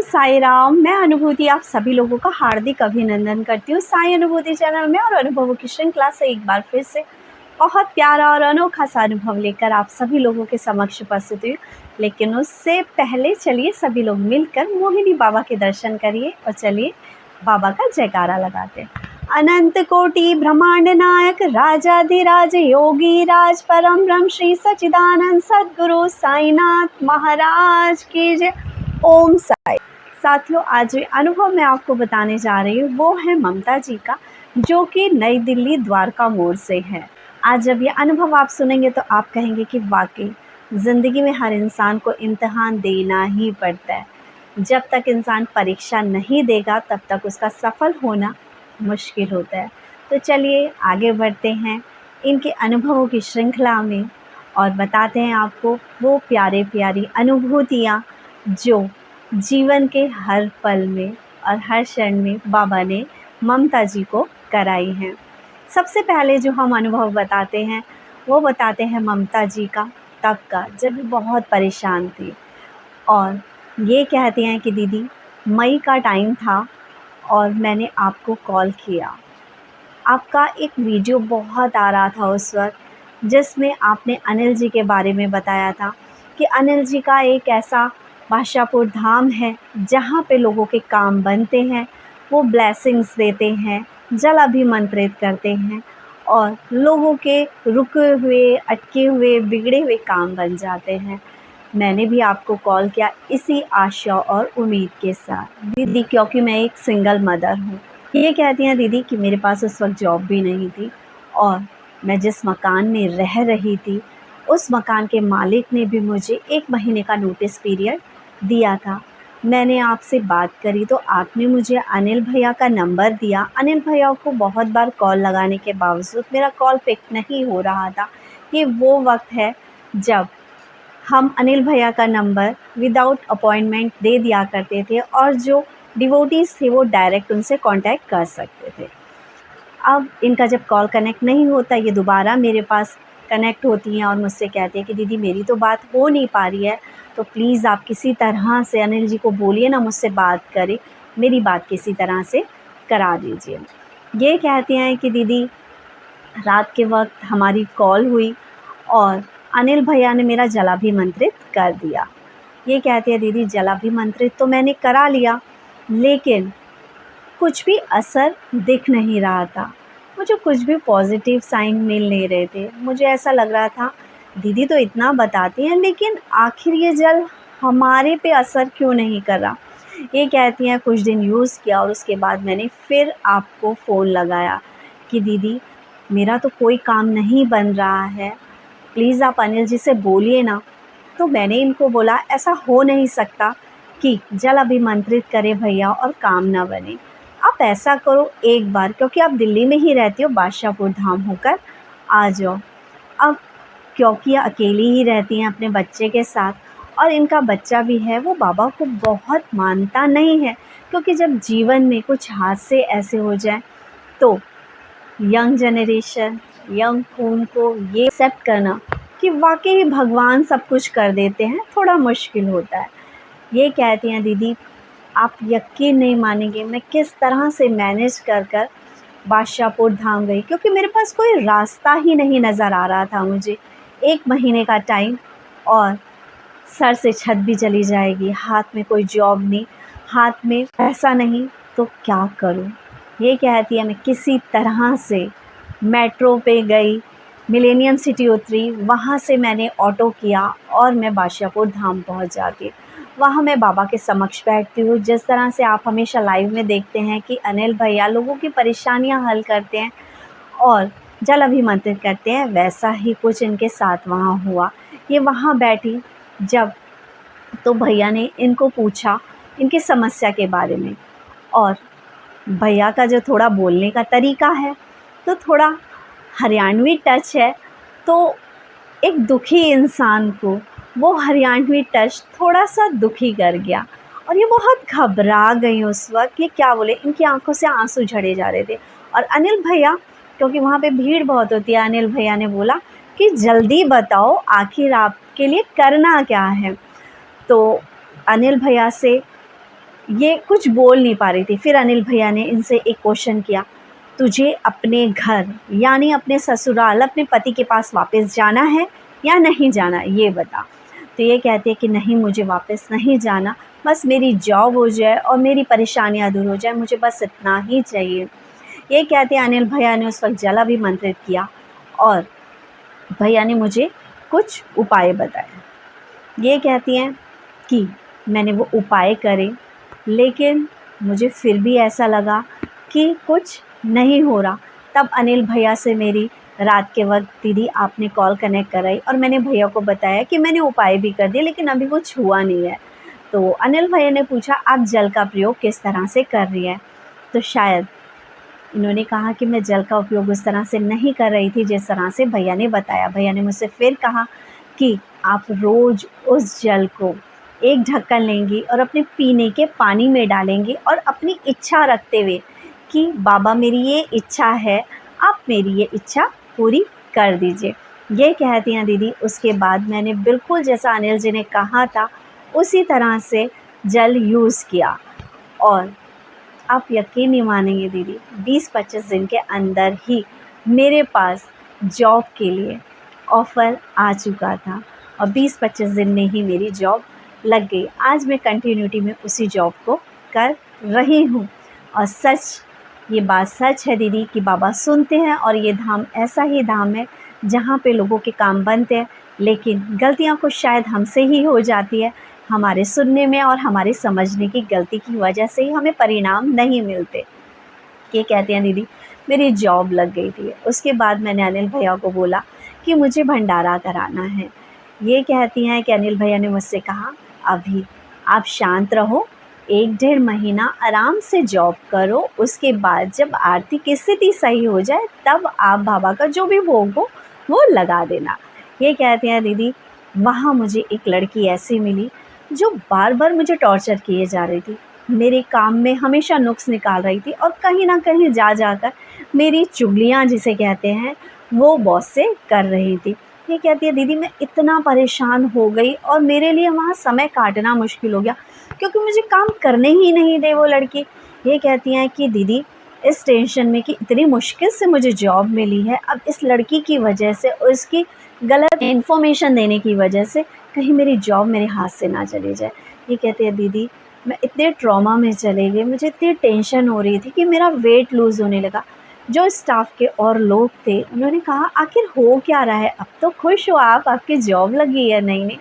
ओम साई राम। मैं अनुभूति आप सभी लोगों का हार्दिक अभिनंदन करती हूँ साई अनुभूति चैनल में और अनुभवों की श्रृंखला से एक बार फिर से बहुत प्यारा और अनोखा सा अनुभव लेकर आप सभी लोगों के समक्ष उपस्थित हुई। लेकिन उससे पहले चलिए सभी लोग मिलकर मोहिनी बाबा के दर्शन करिए और चलिए बाबा का जयकारा लगाते हैं। अनंत कोटि ब्रह्मांड नायक राजाधिराज योगी राज परम ब्रह्म श्री सच्चिदानंद सद्गुरु साईनाथ महाराज की जय। ओम साई। साथियों, आज जो अनुभव मैं आपको बताने जा रही हूँ वो है ममता जी का, जो कि नई दिल्ली द्वारका मोड़ से है। आज जब ये अनुभव आप सुनेंगे तो आप कहेंगे कि वाकई ज़िंदगी में हर इंसान को इम्तिहान देना ही पड़ता है। जब तक इंसान परीक्षा नहीं देगा तब तक उसका सफल होना मुश्किल होता है। तो चलिए आगे बढ़ते हैं इनके अनुभवों की श्रृंखला में और बताते हैं आपको वो प्यारे प्यारी अनुभूतियाँ जो जीवन के हर पल में और हर क्षण में बाबा ने ममता जी को कराई हैं। सबसे पहले जो हम अनुभव बताते हैं वो बताते हैं ममता जी का तब का, जब भी बहुत परेशान थी और ये कहती हैं कि दीदी मई का टाइम था और मैंने आपको कॉल किया। आपका एक वीडियो बहुत आ रहा था उस वक्त जिसमें आपने अनिल जी के बारे में बताया था कि अनिल जी का एक ऐसा बादशाहपुर धाम है जहाँ पे लोगों के काम बनते हैं, वो ब्लेसिंग्स देते हैं, जल अभिमंत्रित करते हैं और लोगों के रुके हुए, अटके हुए, बिगड़े हुए काम बन जाते हैं। मैंने भी आपको कॉल किया इसी आशा और उम्मीद के साथ दीदी, क्योंकि मैं एक सिंगल मदर हूँ। ये कहती हैं दीदी कि मेरे पास उस वक्त जॉब भी नहीं थी और मैं जिस मकान में रह रही थी उस मकान के मालिक ने भी मुझे 1 महीने का नोटिस पीरियड दिया था। मैंने आपसे बात करी तो आपने मुझे अनिल भैया का नंबर दिया। अनिल भैया को बहुत बार कॉल लगाने के बावजूद मेरा कॉल पिक नहीं हो रहा था। ये वो वक्त है जब हम अनिल भैया का नंबर विदाउट अपॉइंटमेंट दे दिया करते थे और जो डिवोटीज़ थे वो डायरेक्ट उनसे कांटेक्ट कर सकते थे। अब इनका जब कॉल कनेक्ट नहीं होता, ये दोबारा मेरे पास कनेक्ट होती हैं और मुझसे कहती हैं कि दीदी मेरी तो बात हो नहीं पा रही है, तो प्लीज़ आप किसी तरह से अनिल जी को बोलिए ना मुझसे बात करें, मेरी बात किसी तरह से करा दीजिए। ये कहती हैं कि दीदी रात के वक्त हमारी कॉल हुई और अनिल भैया ने मेरा जलाभिमंत्रित कर दिया। ये कहती है दीदी जलाभिमंत्रित तो मैंने करा लिया लेकिन कुछ भी असर दिख नहीं रहा था, मुझे कुछ भी पॉजिटिव साइन मिल नहीं रहे थे। मुझे ऐसा लग रहा था दीदी तो इतना बताती हैं लेकिन आखिर ये जल हमारे पे असर क्यों नहीं कर रहा। ये कहती हैं कुछ दिन यूज़ किया और उसके बाद मैंने फिर आपको फ़ोन लगाया कि दीदी मेरा तो कोई काम नहीं बन रहा है, प्लीज़ आप अनिल जी से बोलिए ना। तो मैंने इनको बोला ऐसा हो नहीं सकता कि जल अभिमंत्रित करे भैया और काम ना बने। आप ऐसा करो एक बार, क्योंकि आप दिल्ली में ही रहती हो, बादशाहपुर धाम होकर आ जाओ। अब क्योंकि अकेली ही रहती हैं अपने बच्चे के साथ और इनका बच्चा भी है, वो बाबा को बहुत मानता नहीं है, क्योंकि जब जीवन में कुछ हादसे ऐसे हो जाए तो यंग जनरेशन, यंग खून को ये एक्सेप्ट करना कि वाकई भगवान सब कुछ कर देते हैं थोड़ा मुश्किल होता है। ये कहती हैं दीदी आप यकीन नहीं मानेंगे मैं किस तरह से मैनेज कर कर बादशाहपुर धाम गई, क्योंकि मेरे पास कोई रास्ता ही नहीं नज़र आ रहा था। मुझे 1 महीने का टाइम और सर से छत भी चली जाएगी, हाथ में कोई जॉब नहीं, हाथ में पैसा नहीं, तो क्या करूं। ये कहती है मैं किसी तरह से मेट्रो पे गई, मिलेनियम सिटी उतरी, वहाँ से मैंने ऑटो किया और मैं बादशाहपुर धाम पहुँच जाती। वहाँ मैं बाबा के समक्ष बैठती हूँ। जिस तरह से आप हमेशा लाइव में देखते हैं कि अनिल भैया लोगों की परेशानियाँ हल करते हैं और जल अभिमंत्रित करते हैं, वैसा ही कुछ इनके साथ वहाँ हुआ। ये वहाँ बैठी जब तो भैया ने इनको पूछा इनकी समस्या के बारे में और भैया का जो थोड़ा बोलने का तरीका है तो थोड़ा हरियाणवी टच है, तो एक दुखी इंसान को वो हरियाणवी टच थोड़ा सा दुखी कर गया और ये बहुत घबरा गई उस वक्त। ये क्या बोले, इनकी आंखों से आंसू झड़े जा रहे थे और अनिल भैया, क्योंकि वहाँ पे भीड़ बहुत होती है, अनिल भैया ने बोला कि जल्दी बताओ आखिर आपके लिए करना क्या है। तो अनिल भैया से ये कुछ बोल नहीं पा रही थी। फिर अनिल भैया ने इनसे एक क्वेश्चन किया, तुझे अपने घर यानी अपने ससुराल अपने पति के पास वापस जाना है या नहीं जाना, ये बता। तो ये कहती है कि नहीं, मुझे वापस नहीं जाना, बस मेरी जॉब हो जाए और मेरी परेशानियां दूर हो जाए, मुझे बस इतना ही चाहिए। ये कहते हैं अनिल भैया ने उस वक्त जल भी मंत्रित किया और भैया ने मुझे कुछ उपाय बताए। ये कहती हैं कि मैंने वो उपाय करे, लेकिन मुझे फिर भी ऐसा लगा कि कुछ नहीं हो रहा। तब अनिल भैया से मेरी रात के वक्त दीदी आपने कॉल कनेक्ट कराई और मैंने भैया को बताया कि मैंने उपाय भी कर दिए लेकिन अभी कुछ हुआ नहीं है। तो अनिल भैया ने पूछा, आप जल का प्रयोग किस तरह से कर रही है? तो शायद इन्होंने कहा कि मैं जल का उपयोग उस तरह से नहीं कर रही थी जिस तरह से भैया ने बताया। भैया ने मुझसे फिर कहा कि आप रोज़ उस जल को एक ढक्कन लेंगी और अपने पीने के पानी में डालेंगी और अपनी इच्छा रखते हुए कि बाबा मेरी ये इच्छा है, आप मेरी ये इच्छा पूरी कर दीजिए। ये कहती हैं दीदी, उसके बाद मैंने बिल्कुल जैसा अनिल जी ने कहा था उसी तरह से जल यूज़ किया और आप यकीन नहीं मानेंगे दीदी, 20-25 दिन के अंदर ही मेरे पास जॉब के लिए ऑफ़र आ चुका था और 20-25 दिन में ही मेरी जॉब लग गई। आज मैं कंटिन्यूटी में उसी जॉब को कर रही हूँ और ये बात सच है दीदी कि बाबा सुनते हैं और ये धाम ऐसा ही धाम है जहाँ पे लोगों के काम बनते हैं, लेकिन गलतियाँ कुछ शायद हमसे ही हो जाती है, हमारे सुनने में और हमारे समझने की गलती की वजह से ही हमें परिणाम नहीं मिलते। ये कहते हैं दीदी, मेरी जॉब लग गई थी। उसके बाद मैंने अनिल भैया को बोला कि मुझे भंडारा कराना है। ये कहती हैं कि अनिल भैया ने मुझसे कहा, अभी आप शांत रहो, 1-1.5 महीना आराम से जॉब करो, उसके बाद जब आर्थिक स्थिति सही हो जाए तब आप बाबा का जो भी भोग हो वो लगा देना। ये कहते हैं दीदी, वहाँ मुझे एक लड़की ऐसी मिली जो बार बार मुझे टॉर्चर किए जा रही थी, मेरे काम में हमेशा नुक्स निकाल रही थी और कहीं ना कहीं जा जाकर मेरी चुगलियाँ जिसे कहते हैं वो बॉस से कर रही थी। ये कहती है दीदी, मैं इतना परेशान हो गई और मेरे लिए वहाँ समय काटना मुश्किल हो गया क्योंकि मुझे काम करने ही नहीं दे वो लड़की। ये कहती हैं कि दीदी, इस टेंशन में कि इतनी मुश्किल से मुझे जॉब मिली है, अब इस लड़की की वजह से और इसकी गलत इन्फॉर्मेशन देने की वजह से कहीं मेरी जॉब मेरे हाथ से ना चली जाए। ये कहते हैं दीदी, मैं इतने ट्रॉमा में चले गई, मुझे इतनी टेंशन हो रही थी कि मेरा वेट लूज़ होने लगा। जो स्टाफ के और लोग थे उन्होंने कहा, आखिर हो क्या रहा है, अब तो खुश हो आप, आपकी जॉब लगी है नई नई।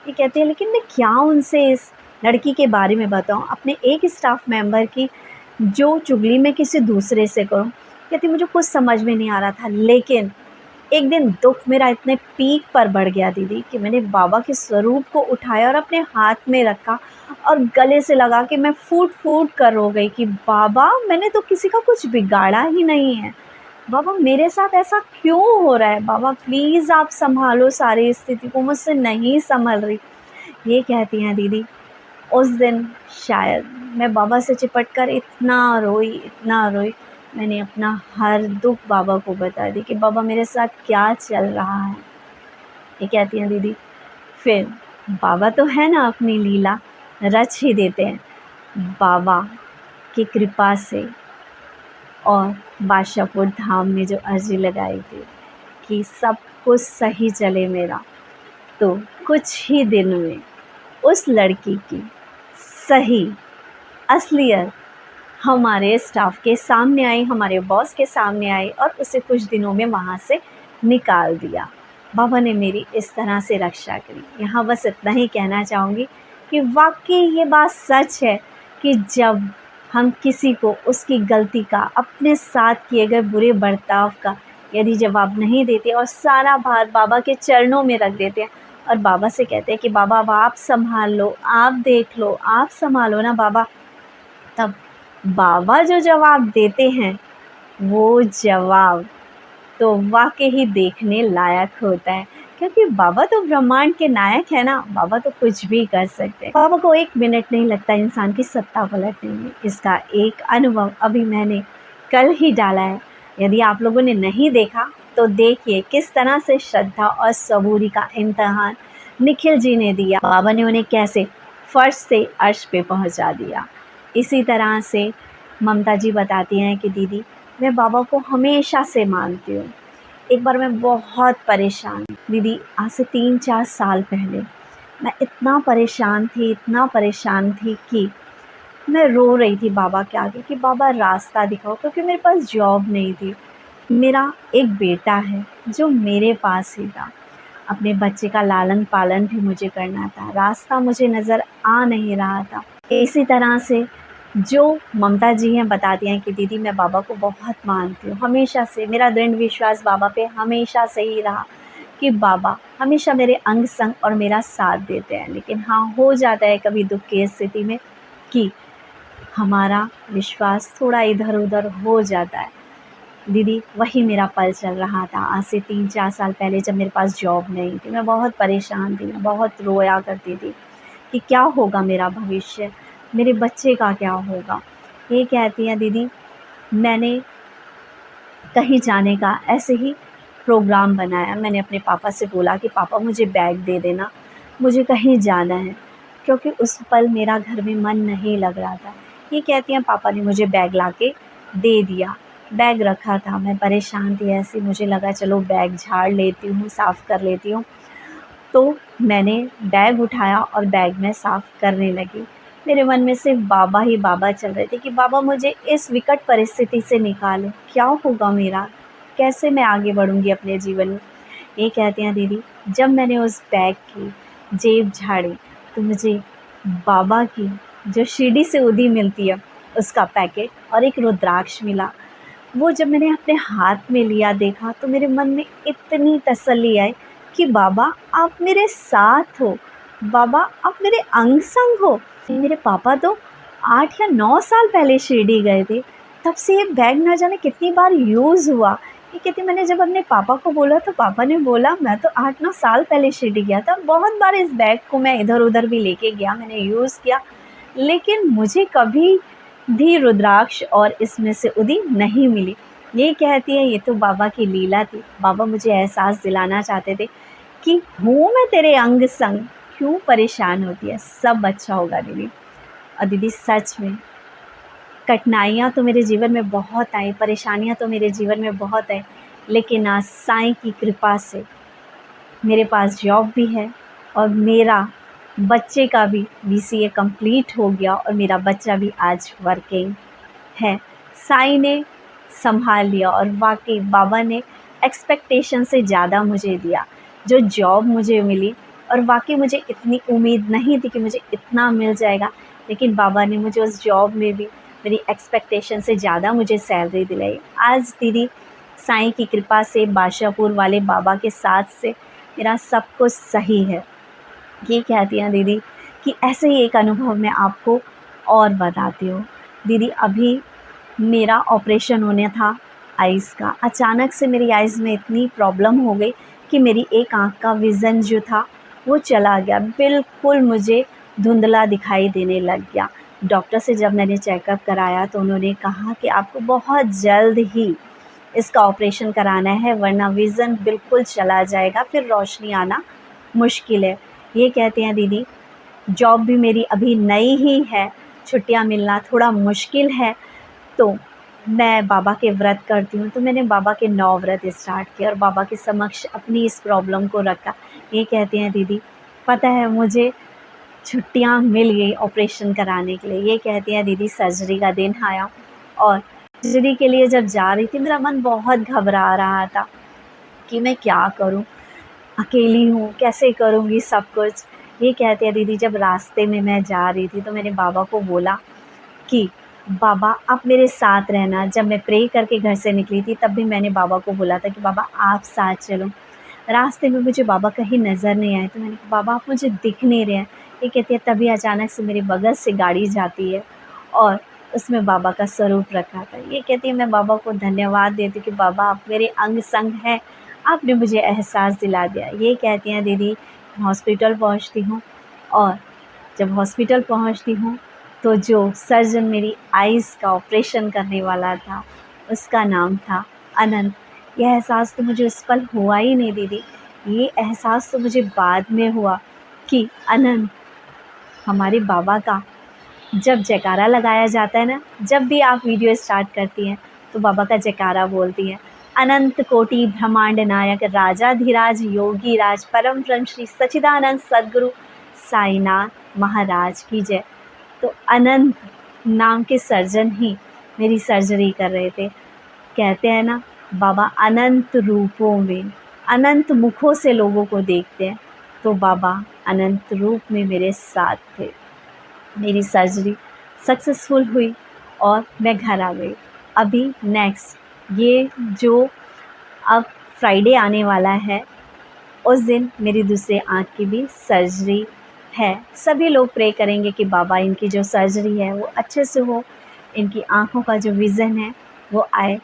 ये कहते हैं लेकिन मैं क्या उनसे इस लड़की के बारे में बताऊं, अपने एक स्टाफ मेंबर की जो चुगली मैं किसी दूसरे से करूं। कहती मुझे कुछ समझ में नहीं आ रहा था, लेकिन एक दिन दुख मेरा इतने पीक पर बढ़ गया दीदी कि मैंने बाबा के स्वरूप को उठाया और अपने हाथ में रखा और गले से लगा कि मैं फूट फूट कर रो गई कि बाबा, मैंने तो किसी का कुछ बिगाड़ा ही नहीं है, बाबा मेरे साथ ऐसा क्यों हो रहा है, बाबा प्लीज़ आप संभालो सारी स्थिति को, मुझसे नहीं संभल रही। ये कहती हैं दीदी, उस दिन शायद मैं बाबा से चिपट कर इतना रोई, मैंने अपना हर दुख बाबा को बता दी कि बाबा मेरे साथ क्या चल रहा है। ये कहती हैं दीदी, फिर बाबा तो है ना, अपनी लीला रच ही देते हैं। बाबा की कृपा से और बादशाहपुर धाम में जो अर्जी लगाई थी कि सब कुछ सही चले मेरा, तो कुछ ही दिन में उस लड़की की सही असलियत हमारे स्टाफ के सामने आई, हमारे बॉस के सामने आई और उसे कुछ दिनों में वहाँ से निकाल दिया। बाबा ने मेरी इस तरह से रक्षा करी। यहाँ बस इतना ही कहना चाहूँगी कि वाकई ये बात सच है कि जब हम किसी को उसकी गलती का, अपने साथ किए गए बुरे बर्ताव का यदि जवाब नहीं देते और सारा भार बाबा के चरणों में रख देते हैं और बाबा से कहते हैं कि बाबा अब आप संभाल लो, आप देख लो, आप संभालो ना बाबा, तब बाबा जो जवाब देते हैं वो जवाब तो वाकई ही देखने लायक होता है, क्योंकि बाबा तो ब्रह्मांड के नायक है ना, बाबा तो कुछ भी कर सकते हैं। बाबा को 1 मिनट नहीं लगता इंसान की सत्ता पलटने में। इसका एक अनुभव अभी मैंने कल ही डाला है, यदि आप लोगों ने नहीं देखा तो देखिए किस तरह से श्रद्धा और सबूरी का इम्तहान निखिल जी ने दिया। बाबा ने उन्हें कैसे फर्श से अर्श पे पहुंचा दिया। इसी तरह से ममता जी बताती हैं कि दीदी मैं बाबा को हमेशा से मानती हूँ। एक बार मैं बहुत परेशान दीदी, आज से 3-4 साल पहले मैं इतना परेशान थी कि मैं रो रही थी बाबा के आगे कि बाबा रास्ता दिखाओ, क्योंकि मेरे पास जॉब नहीं थी। मेरा एक बेटा है जो मेरे पास ही था। अपने बच्चे का लालन-पालन भी मुझे करना था। रास्ता मुझे नज़र आ नहीं रहा था। इसी तरह से जो ममता जी हैं बताती हैं कि दीदी मैं बाबा को बहुत मानती हूँ। हमेशा से मेरा दृढ़ विश्वास बाबा पे हमेशा से ही रहा कि बाबा हमेशा मेरे अंग-संग और मेरा साथ देते हैं। लेकिन हाँ, हो जाता है कभी दुःख की स्थिति में कि हमारा विश्वास थोड़ा इधर-उधर हो जाता है। दीदी वही मेरा पल चल रहा था आज से 3-4 साल पहले, जब मेरे पास जॉब नहीं थी। मैं बहुत परेशान थी, मैं बहुत रोया करती थी कि क्या होगा मेरा भविष्य, मेरे बच्चे का क्या होगा। ये कहती हैं दीदी मैंने कहीं जाने का ऐसे ही प्रोग्राम बनाया। मैंने अपने पापा से बोला कि पापा मुझे बैग दे देना, मुझे कहीं जाना है, क्योंकि उस पल मेरा घर में मन नहीं लग रहा था। ये कहती हैं पापा ने मुझे बैग लाके दे दिया। बैग रखा था, मैं परेशान थी ऐसे, मुझे लगा चलो बैग झाड़ लेती हूँ, साफ़ कर लेती हूँ। तो मैंने बैग उठाया और बैग में साफ़ करने लगी। मेरे मन में सिर्फ़ बाबा ही बाबा चल रहे थे कि बाबा मुझे इस विकट परिस्थिति से निकालो, क्या होगा मेरा? कैसे मैं आगे बढ़ूँगी अपने जीवन में? ये कहती हैं दीदी जब मैंने उस बैग की जेब झाड़ी तो मुझे बाबा की जो शिरडी से उदी मिलती है उसका पैकेट और एक रुद्राक्ष मिला। वो जब मैंने अपने हाथ में लिया, देखा, तो मेरे मन में इतनी तसल्ली आई कि बाबा आप मेरे साथ हो, बाबा आप मेरे अंग-संग हो। मेरे पापा तो 8 या 9 साल पहले शिरडी गए थे, तब से ये बैग ना जाने कितनी बार यूज़ हुआ। ये कहती मैंने जब अपने पापा को बोला तो पापा ने बोला मैं तो 8-9 साल पहले शिरडी गया था, बहुत बार इस बैग को मैं इधर-उधर भी लेके गया, मैंने यूज़ किया, लेकिन मुझे कभी भी रुद्राक्ष और इसमें से उदी नहीं मिली। ये कहती है ये तो बाबा की लीला थी। बाबा मुझे एहसास दिलाना चाहते थे कि हूँ मैं तेरे अंग संग, क्यों परेशान होती है, सब अच्छा होगा दीदी। और दीदी सच में कठिनाइयाँ तो मेरे जीवन में बहुत आई, परेशानियाँ तो मेरे जीवन में बहुत आई, लेकिन आज साईं की कृपा से मेरे पास जॉब भी है और मेरा बच्चे का भी बीसीए कंप्लीट हो गया और मेरा बच्चा भी आज वर्किंग है। साईं ने संभाल लिया और वाक़ई बाबा ने एक्सपेक्टेशन से ज़्यादा मुझे दिया। जो जॉब मुझे मिली, और वाक़ई मुझे इतनी उम्मीद नहीं थी कि मुझे इतना मिल जाएगा, लेकिन बाबा ने मुझे उस जॉब में भी मेरी एक्सपेक्टेशन से ज़्यादा मुझे सैलरी दिलाई। आज दीदी साईं की कृपा से बादशाहपुर वाले बाबा के साथ से मेरा सब कुछ सही है। ये कहती हैं दीदी कि ऐसे ही एक अनुभव मैं आपको और बताती हूँ। दीदी अभी मेरा ऑपरेशन होना था आइज़ का। अचानक से मेरी आइज़ में इतनी प्रॉब्लम हो गई कि मेरी एक आँख का विज़न जो था वो चला गया। बिल्कुल मुझे धुंधला दिखाई देने लग गया। डॉक्टर से जब मैंने चेकअप कराया तो उन्होंने कहा कि आपको बहुत जल्द ही इसका ऑपरेशन कराना है, वरना विज़न बिल्कुल चला जाएगा, फिर रोशनी आना मुश्किल है। ये कहते हैं दीदी जॉब भी मेरी अभी नई ही है, छुट्टियाँ मिलना थोड़ा मुश्किल है, तो मैं बाबा के व्रत करती हूँ। तो मैंने बाबा के 9 व्रत स्टार्ट किए और बाबा के समक्ष अपनी इस प्रॉब्लम को रखा। ये कहते हैं दीदी पता है मुझे छुट्टियाँ मिल गई ऑपरेशन कराने के लिए। ये कहती हैं दीदी सर्जरी का दिन आया और सर्जरी के लिए जब जा रही थी मेरा मन बहुत घबरा रहा था कि मैं क्या करूँ, अकेली हूँ, कैसे करूँगी सब कुछ। ये कहते हैं दीदी जब रास्ते में मैं जा रही थी तो मैंने बाबा को बोला कि बाबा आप मेरे साथ रहना। जब मैं प्रे करके घर से निकली थी तब भी मैंने बाबा को बोला था कि बाबा आप साथ चलो। रास्ते में मुझे बाबा कहीं नज़र नहीं आए तो मैंने कहा बाबा आप मुझे दिख नहीं रहे हैं। ये कहती है तभी अचानक से मेरे बगल से गाड़ी जाती है और उसमें बाबा का स्वरूप रखा था। ये कहती है मैं बाबा को धन्यवाद देती हूँ कि बाबा आप मेरे अंग संग हैं, आपने मुझे एहसास दिला दिया। ये कहती हैं दीदी हॉस्पिटल पहुँचती हूँ और जब हॉस्पिटल पहुँचती हूँ तो जो सर्जन मेरी आइज़ का ऑपरेशन करने वाला था उसका नाम था अनंत। यह एहसास तो मुझे उस पल हुआ ही नहीं दीदी, ये एहसास तो मुझे बाद में हुआ कि अनंत हमारे बाबा का जब जयकारा लगाया जाता है ना, जब भी आप वीडियो स्टार्ट करती हैं तो बाबा का जयकारा बोलती हैं, अनंत कोटि ब्रह्मांड नायक राजाधिराज योगी राज परम ब्रह्म श्री सच्चिदानंद सद्गुरु साईनाथ महाराज की जय। तो अनंत नाम के सर्जन ही मेरी सर्जरी कर रहे थे। कहते हैं ना, बाबा अनंत रूपों में, अनंत मुखों से लोगों को देखते हैं, तो बाबा अनंत रूप में मेरे साथ थे। मेरी सर्जरी सक्सेसफुल हुई और मैं घर आ गई। अभी नेक्स्ट ये जो अब फ्राइडे आने वाला है, उस दिन मेरी दूसरे आँख की भी सर्जरी है। सभी लोग प्रे करेंगे कि बाबा इनकी जो सर्जरी है वो अच्छे से हो, इनकी आँखों का जो विज़न है वो आए,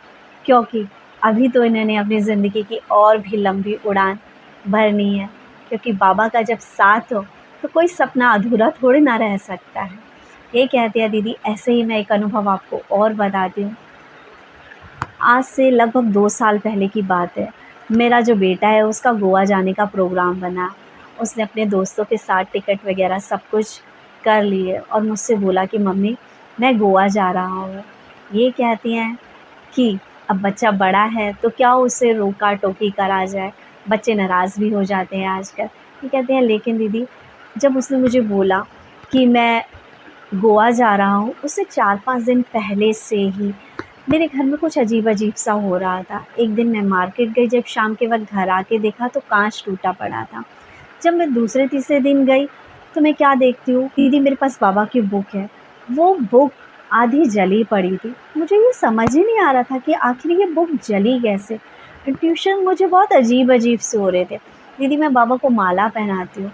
क्योंकि अभी तो इन्होंने अपनी ज़िंदगी की और भी लंबी उड़ान भरनी है। क्योंकि बाबा का जब साथ हो तो कोई सपना अधूरा थोड़ी ना रह सकता है। ये कहती है दीदी। ऐसे ही मैं एक अनुभव आपको और बताती हूँ। आज से लगभग 2 साल पहले की बात है। मेरा जो बेटा है उसका गोवा जाने का प्रोग्राम बना। उसने अपने दोस्तों के साथ टिकट वगैरह सब कुछ कर लिए और मुझसे बोला कि मम्मी मैं गोवा जा रहा हूँ। ये कहती हैं कि अब बच्चा बड़ा है तो क्या उसे रोका टोकी करा जाए, बच्चे नाराज़ भी हो जाते हैं आजकल। ये कहते हैं लेकिन दीदी जब उसने मुझे बोला कि मैं गोवा जा रहा हूँ, उससे 4-5 दिन पहले से ही मेरे घर में कुछ अजीब सा हो रहा था। एक दिन मैं मार्केट गई, जब शाम के वक्त घर आके देखा तो कांच टूटा पड़ा था। जब मैं दूसरे तीसरे दिन गई तो मैं क्या देखती हूँ, दीदी मेरे पास बाबा की बुक है। वो बुक आधी जली पड़ी थी। मुझे ये समझ ही नहीं आ रहा था कि आखिर ये बुक जली कैसे। ट्यूशन मुझे बहुत अजीब से हो रहे थे। दीदी मैं बाबा को माला पहनाती हूँ,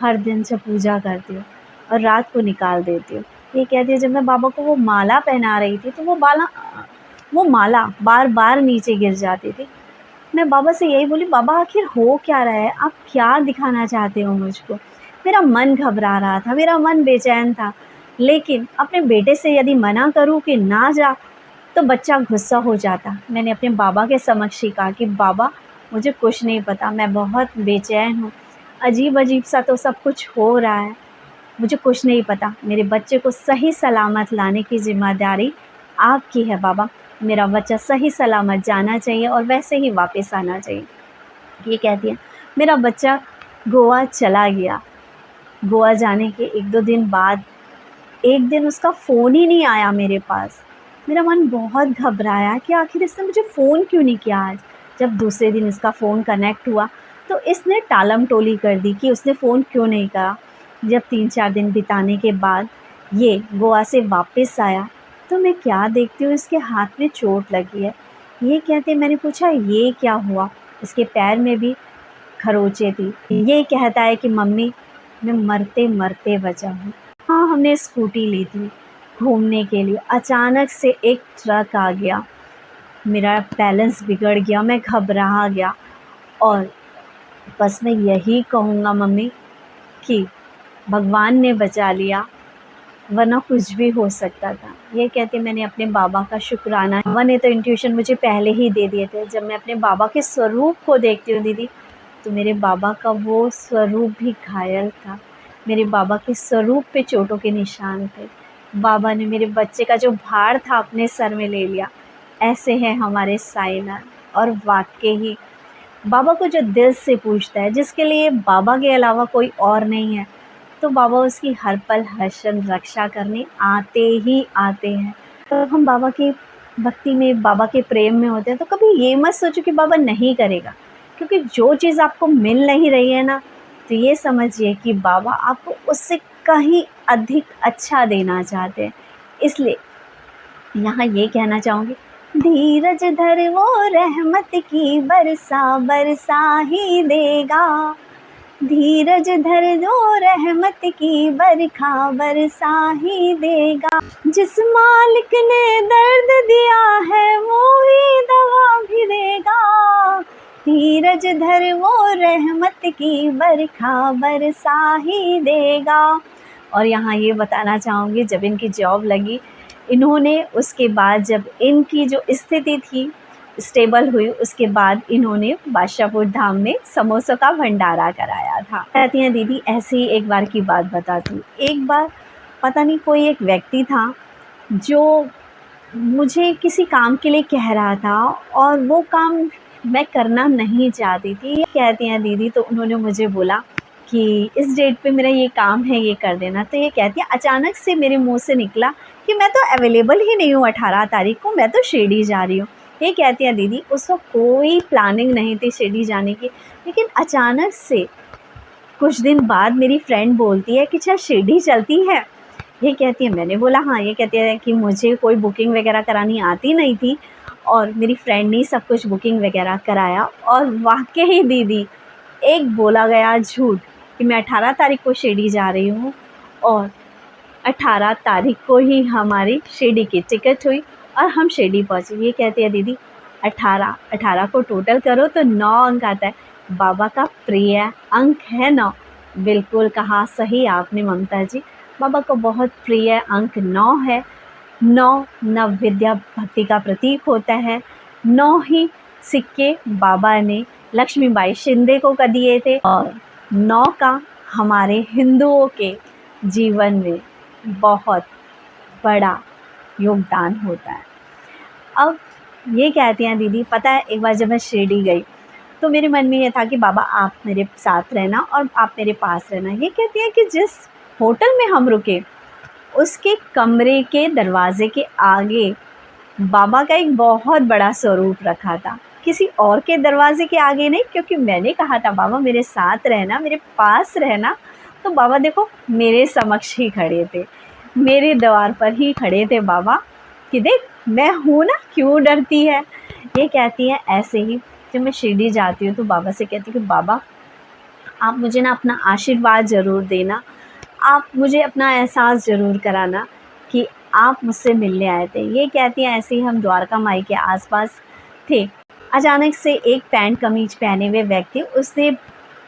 हर दिन से पूजा करती हूँ और रात को निकाल देती हूँ। ये कहती है जब मैं बाबा को वो माला पहना रही थी तो वो माला बार बार नीचे गिर जाती थी। मैं बाबा से यही बोली, बाबा आखिर हो क्या रहा है, आप क्या दिखाना चाहते हो मुझको। मेरा मन घबरा रहा था, मेरा मन बेचैन था। लेकिन अपने बेटे से यदि मना करूं कि ना जा तो बच्चा गुस्सा हो जाता। मैंने अपने बाबा के समक्ष ही कहा कि बाबा मुझे कुछ नहीं पता, मैं बहुत बेचैन हूँ, अजीब सा तो सब कुछ हो रहा है, मुझे कुछ नहीं पता। मेरे बच्चे को सही सलामत लाने की ज़िम्मेदारी आपकी है बाबा। मेरा बच्चा सही सलामत जाना चाहिए और वैसे ही वापस आना चाहिए। ये कहती है। मेरा बच्चा गोवा चला गया। गोवा जाने के 1-2 दिन बाद एक दिन उसका फ़ोन ही नहीं आया मेरे पास। मेरा मन बहुत घबराया कि आखिर इसने मुझे फ़ोन क्यों नहीं किया आज। जब दूसरे दिन इसका फ़ोन कनेक्ट हुआ तो इसने टालम-टोली कर दी कि उसने फ़ोन क्यों नहीं करा। जब 3-4 दिन बिताने के बाद ये गोवा से वापस आया तो मैं क्या देखती हूँ, इसके हाथ में चोट लगी है। ये कहते, मैंने पूछा ये क्या हुआ? इसके पैर में भी खरोंचे थी। ये कहता है कि मम्मी मैं मरते मरते बचा हूँ। हाँ, हमने स्कूटी ली थी घूमने के लिए। अचानक से एक ट्रक आ गया, मेरा बैलेंस बिगड़ गया, मैं घबरा गया। और बस मैं यही कहूँगा मम्मी कि भगवान ने बचा लिया, वरना कुछ भी हो सकता था। ये कहते मैंने अपने बाबा का शुक्राना, बाबा ने तो इंट्यूशन मुझे पहले ही दे दिए थे। जब मैं अपने बाबा के स्वरूप को देखती हूँ दीदी, तो मेरे बाबा का वो स्वरूप भी घायल था। मेरे बाबा के स्वरूप पे चोटों के निशान थे। बाबा ने मेरे बच्चे का जो भार था अपने सर में ले लिया। ऐसे हैं हमारे साईनाथ। और वाकई ही बाबा को जो दिल से पूछता है, जिसके लिए बाबा के अलावा कोई और नहीं है, तो बाबा उसकी हर पल हर क्षण रक्षा करने आते ही आते हैं। तो हम बाबा की भक्ति में, बाबा के प्रेम में होते हैं तो कभी ये मत सोचो कि बाबा नहीं करेगा। क्योंकि जो चीज़ आपको मिल नहीं रही है ना, तो ये समझिए कि बाबा आपको उससे कहीं अधिक अच्छा देना चाहते हैं। इसलिए यहाँ ये कहना चाहूँगी, धीरज धर वो रहमत की बरसा बरसा ही देगा। धीरज धर दो रहमत की बरखा बरसा ही देगा। जिस मालिक ने दर्द दिया है वो ही दवा भी देगा। धीरज धर वो रहमत की बरखा बरसा ही देगा। और यहाँ ये बताना चाहूँगी, जब इनकी जॉब लगी, इन्होंने उसके बाद जब इनकी जो स्थिति थी स्टेबल हुई, उसके बाद इन्होंने बादशाहपुर धाम में समोसों का भंडारा कराया था। कहती हैं दीदी ऐसे ही एक बार की बात बताती हूँ। एक बार पता नहीं कोई एक व्यक्ति था जो मुझे किसी काम के लिए कह रहा था और वो काम मैं करना नहीं चाहती थी। ये कहती हैं दीदी, तो उन्होंने मुझे बोला कि इस डेट पे मेरा ये काम है, ये कर देना। तो ये कहती हैं अचानक से मेरे मुंह से निकला कि मैं तो अवेलेबल ही नहीं हूँ 18 तारीख को, मैं तो शिरडी जा रही हूँ। ये कहती हैं दीदी, उस वक्त कोई प्लानिंग नहीं थी शिरडी जाने की, लेकिन अचानक से कुछ दिन बाद मेरी फ्रेंड बोलती है कि चल शिरडी चलती है। ये कहती है, मैंने बोला हाँ। ये कहती है कि मुझे कोई बुकिंग वगैरह करानी आती नहीं थी और मेरी फ्रेंड ने सब कुछ बुकिंग वगैरह कराया। और वाकई दीदी, एक बोला गया झूठ कि मैं 18 तारीख को शिरडी जा रही हूँ और 18 तारीख को ही हमारी शिरडी की टिकट हुई और हम शिरडी पहुँचे। ये कहती है दीदी, 18 को टोटल करो तो 9 अंक आता है। बाबा का प्रिय अंक है 9। बिल्कुल कहा सही आपने ममता जी, बाबा को बहुत प्रिय अंक 9 है। 9 नव विद्या भक्ति का प्रतीक होता है। 9 ही सिक्के बाबा ने लक्ष्मीबाई शिंदे को कर दिए थे और 9 का हमारे हिंदुओं के जीवन में बहुत बड़ा योगदान होता है। अब ये कहती हैं दीदी, पता है एक बार जब मैं शिरडी गई तो मेरे मन में ये था कि बाबा आप मेरे साथ रहना और आप मेरे पास रहना। ये कहती है कि जिस होटल में हम रुके उसके कमरे के दरवाजे के आगे बाबा का एक बहुत बड़ा स्वरूप रखा था, किसी और के दरवाजे के आगे नहीं, क्योंकि मैंने कहा था बाबा मेरे साथ रहना, मेरे पास रहना। तो बाबा देखो मेरे समक्ष ही खड़े थे, मेरे द्वार पर ही खड़े थे बाबा कि देख मैं हूँ ना, क्यों डरती है। ये कहती है ऐसे ही जब मैं शिरडी जाती हूँ तो बाबा से कहती हूँ कि बाबा आप मुझे ना अपना आशीर्वाद ज़रूर देना, आप मुझे अपना एहसास ज़रूर कराना कि आप मुझसे मिलने आए थे। ये कहती हैं ऐसे ही हम द्वारका माई के आसपास थे। अचानक से एक पैंट कमीज पहने हुए व्यक्ति, उसने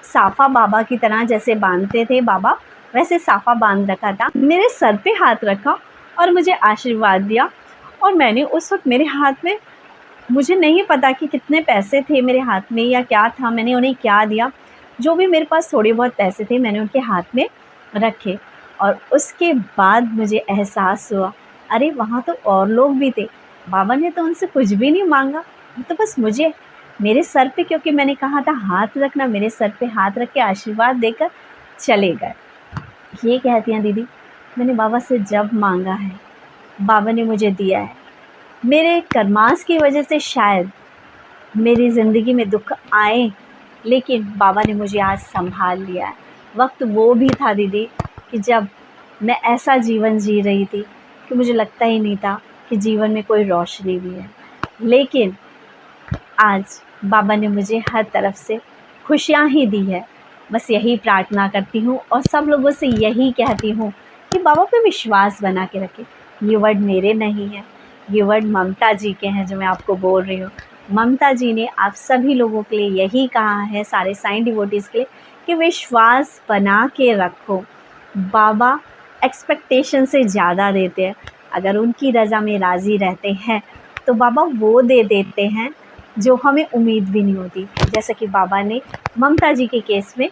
साफ़ा बाबा की तरह जैसे बांधते थे बाबा वैसे साफ़ा बांध रखा था, मेरे सर पे हाथ रखा और मुझे आशीर्वाद दिया। और मैंने उस वक्त मेरे हाथ में, मुझे नहीं पता कि कितने पैसे थे मेरे हाथ में या क्या था, मैंने उन्हें क्या दिया। जो भी मेरे पास थोड़े बहुत पैसे थे मैंने उनके हाथ में रखे और उसके बाद मुझे एहसास हुआ अरे वहाँ तो और लोग भी थे, बाबा ने तो उनसे कुछ भी नहीं मांगा, तो बस मुझे मेरे सर पे, क्योंकि मैंने कहा था हाथ रखना, मेरे सर पे हाथ रख के आशीर्वाद देकर चले गए। ये कहती हैं दीदी, मैंने बाबा से जब मांगा है बाबा ने मुझे दिया है। मेरे कर्मास की वजह से शायद मेरी ज़िंदगी में दुख आए, लेकिन बाबा ने मुझे आज संभाल लिया है। वक्त वो भी था दीदी कि जब मैं ऐसा जीवन जी रही थी कि मुझे लगता ही नहीं था कि जीवन में कोई रोशनी भी है, लेकिन आज बाबा ने मुझे हर तरफ से खुशियाँ ही दी है। बस यही प्रार्थना करती हूँ और सब लोगों से यही कहती हूँ कि बाबा पे विश्वास बना के रखें। ये वर्ड मेरे नहीं है, ये वर्ड ममता जी के हैं जो मैं आपको बोल रही हूँ। ममता जी ने आप सभी लोगों के लिए यही कहा है, सारे साईं डिवोटीज़ के लिए, कि विश्वास बना के रखो। बाबा एक्सपेक्टेशन से ज़्यादा देते हैं। अगर उनकी रज़ा में राज़ी रहते हैं तो बाबा वो दे देते हैं जो हमें उम्मीद भी नहीं होती, जैसा कि बाबा ने ममता जी के केस में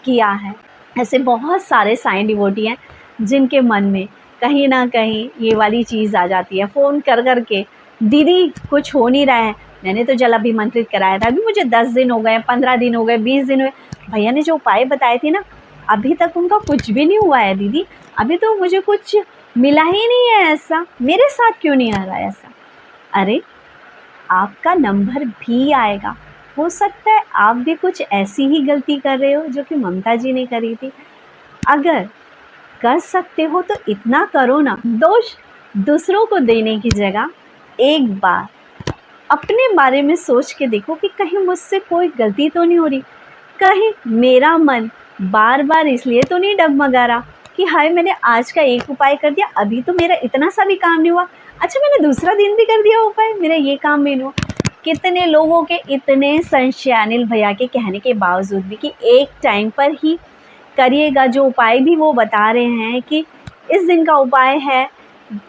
किया है। ऐसे बहुत सारे साईं डिवोटी हैं जिनके मन में कहीं ना कहीं ये वाली चीज़ आ जाती है, फ़ोन कर कर के, दीदी कुछ हो नहीं रहा है, मैंने तो जल अभिमंत्रित कराया था, अभी मुझे 10 दिन हो गए, 15 दिन हो गए, 20 दिन हुए, भैया ने जो उपाय बताए थे ना अभी तक उनका कुछ भी नहीं हुआ है दीदी, अभी तो मुझे कुछ मिला ही नहीं है, ऐसा मेरे साथ क्यों नहीं आ रहा है ऐसा। अरे आपका नंबर भी आएगा, हो सकता है आप भी कुछ ऐसी ही गलती कर रहे हो जो कि ममता जी ने करी थी। अगर कर सकते हो तो इतना करो ना, दोष दूसरों को देने की जगह एक बार अपने बारे में सोच के देखो कि कहीं मुझसे कोई गलती तो नहीं हो रही, कहीं मेरा मन बार बार इसलिए तो नहीं डगमगा रहा कि हाय मैंने आज का एक उपाय कर दिया, अभी तो मेरा इतना सा भी काम नहीं हुआ, अच्छा मैंने दूसरा दिन भी कर दिया उपाय, मेरा ये काम भी नहीं हुआ। कितने लोगों के इतने संशय अनिल भैया के कहने के बावजूद भी कि एक टाइम पर ही करिएगा, जो उपाय भी वो बता रहे हैं कि इस दिन का उपाय है,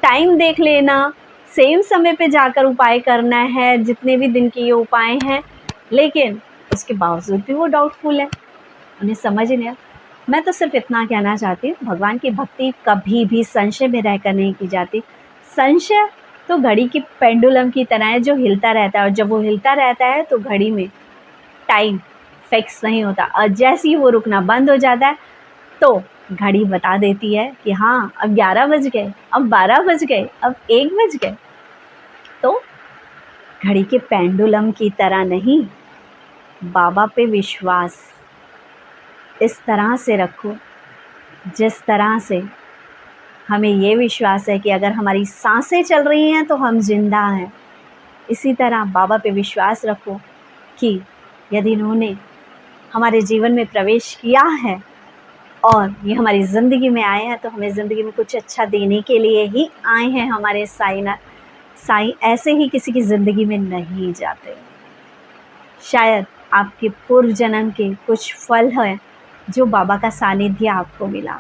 टाइम देख लेना, सेम समय पे जाकर उपाय करना है, जितने भी दिन के ये उपाय हैं, लेकिन उसके बावजूद भी वो डाउटफुल है, उन्हें समझ नहीं आया। मैं तो सिर्फ इतना कहना चाहती हूँ, भगवान की भक्ति कभी भी संशय में रहकर नहीं की जाती। संशय तो घड़ी की पेंडुलम की तरह है जो हिलता रहता है, और जब वो हिलता रहता है तो घड़ी में टाइम फिक्स नहीं होता, और जैसे ही वो रुकना बंद हो जाता है तो घड़ी बता देती है कि हाँ अब 11 बज गए, अब 12 बज गए, अब 1 बज गए। तो घड़ी के पेंडुलम की तरह नहीं, बाबा पे विश्वास इस तरह से रखो जिस तरह से हमें ये विश्वास है कि अगर हमारी सांसें चल रही हैं तो हम जिंदा हैं। इसी तरह बाबा पे विश्वास रखो कि यदि इन्होंने हमारे जीवन में प्रवेश किया है और ये हमारी ज़िंदगी में आए हैं तो हमें ज़िंदगी में कुछ अच्छा देने के लिए ही आए हैं। हमारे साईं ऐसे ही किसी की ज़िंदगी में नहीं जाते। शायद आपके पूर्व जन्म के कुछ फल हैं जो बाबा का सानिध्य आपको मिला।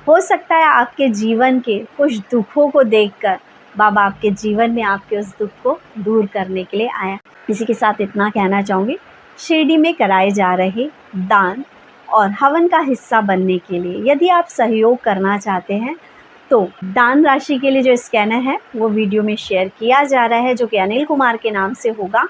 हो सकता है आपके जीवन के कुछ दुखों को देखकर बाबा आपके जीवन में आपके उस दुख को दूर करने के लिए आया। इसी के साथ इतना कहना चाहूँगी, शिरडी में कराए जा रहे दान और हवन का हिस्सा बनने के लिए यदि आप सहयोग करना चाहते हैं तो दान राशि के लिए जो स्कैनर है वो वीडियो में शेयर किया जा रहा है, जो कि अनिल कुमार के नाम से होगा।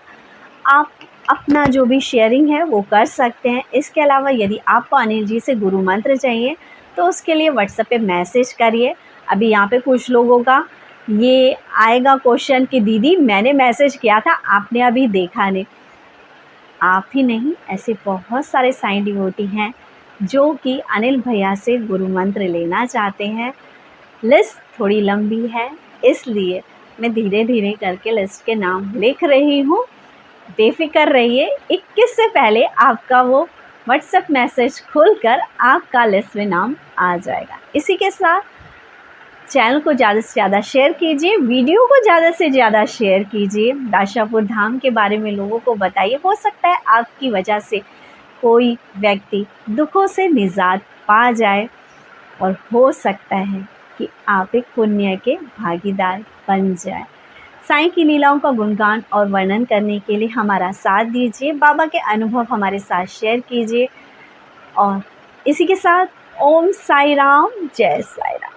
आप अपना जो भी शेयरिंग है वो कर सकते हैं। इसके अलावा यदि आपको अनिल जी से गुरु मंत्र चाहिए तो उसके लिए व्हाट्सएप पे मैसेज करिए। अभी यहाँ पे कुछ लोगों का ये आएगा क्वेश्चन कि दीदी मैंने मैसेज किया था आपने अभी देखा नहीं। आप ही नहीं, ऐसे बहुत सारे साईं डिवोटी हैं जो कि अनिल भैया से गुरु मंत्र लेना चाहते हैं। लिस्ट थोड़ी लंबी है, इसलिए मैं धीरे धीरे करके लिस्ट के नाम लिख रही हूँ। बेफिक्र रहिए, 21 से पहले आपका वो व्हाट्सएप मैसेज खुलकर आपका लिस्ट में नाम आ जाएगा। इसी के साथ चैनल को ज़्यादा से ज़्यादा शेयर कीजिए, वीडियो को ज़्यादा से ज़्यादा शेयर कीजिए, दाशापुर धाम के बारे में लोगों को बताइए। हो सकता है आपकी वजह से कोई व्यक्ति दुखों से निजात पा जाए, और हो सकता है कि आप एक पुण्य के भागीदार बन जाए। साईं की लीलाओं का गुणगान और वर्णन करने के लिए हमारा साथ दीजिए, बाबा के अनुभव हमारे साथ शेयर कीजिए। और इसी के साथ ओम साई राम, जय साई राम।